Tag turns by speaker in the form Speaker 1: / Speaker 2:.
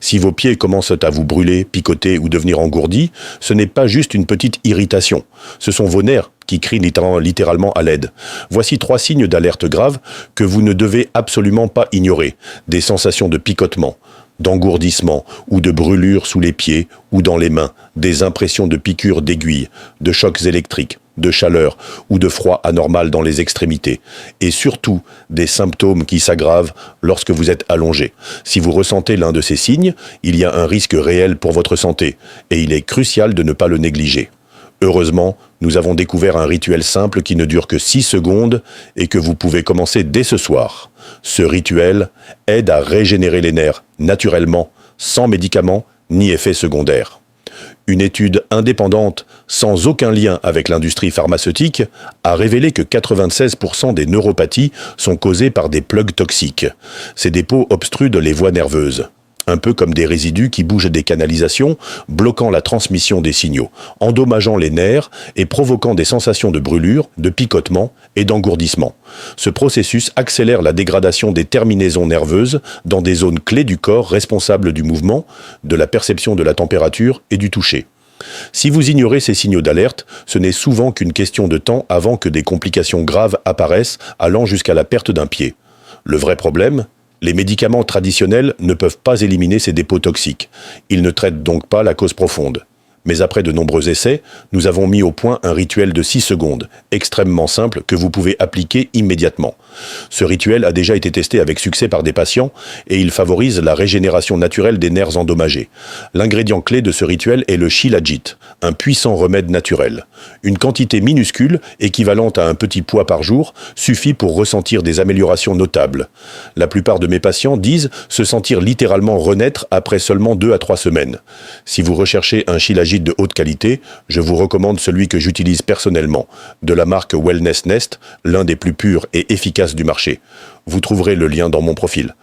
Speaker 1: Si vos pieds commencent à vous brûler, picoter ou devenir engourdis, ce n'est pas juste une petite irritation. Ce sont vos nerfs qui crient littéralement à l'aide. Voici 3 signes d'alerte grave que vous ne devez absolument pas ignorer. Des sensations de picotement, d'engourdissement ou de brûlure sous les pieds ou dans les mains, des impressions de piqûres d'aiguilles, de chocs électriques, de chaleur ou de froid anormal dans les extrémités, et surtout des symptômes qui s'aggravent lorsque vous êtes allongé. Si vous ressentez l'un de ces signes, il y a un risque réel pour votre santé, et il est crucial de ne pas le négliger. Heureusement, nous avons découvert un rituel simple qui ne dure que 6 secondes et que vous pouvez commencer dès ce soir. Ce rituel aide à régénérer les nerfs naturellement, sans médicaments ni effets secondaires. Une étude indépendante, sans aucun lien avec l'industrie pharmaceutique, a révélé que 96% des neuropathies sont causées par des plugs toxiques. Ces dépôts obstruent les voies nerveuses, un peu comme des résidus qui bougent des canalisations, bloquant la transmission des signaux, endommageant les nerfs et provoquant des sensations de brûlure, de picotement et d'engourdissement. Ce processus accélère la dégradation des terminaisons nerveuses dans des zones clés du corps responsables du mouvement, de la perception de la température et du toucher. Si vous ignorez ces signaux d'alerte, ce n'est souvent qu'une question de temps avant que des complications graves apparaissent, allant jusqu'à la perte d'un pied. Le vrai problème ? Les médicaments traditionnels ne peuvent pas éliminer ces dépôts toxiques. Ils ne traitent donc pas la cause profonde. Mais après de nombreux essais, nous avons mis au point un rituel de 6 secondes, extrêmement simple, que vous pouvez appliquer immédiatement. Ce rituel a déjà été testé avec succès par des patients et il favorise la régénération naturelle des nerfs endommagés. L'ingrédient clé de ce rituel est le Shilajit, un puissant remède naturel. Une quantité minuscule, équivalente à un petit poids par jour, suffit pour ressentir des améliorations notables. La plupart de mes patients disent se sentir littéralement renaître après seulement 2 à 3 semaines. Si vous recherchez un Shilajit de haute qualité, je vous recommande celui que j'utilise personnellement, de la marque Wellness Nest, l'un des plus purs et efficaces du marché. Vous trouverez le lien dans mon profil.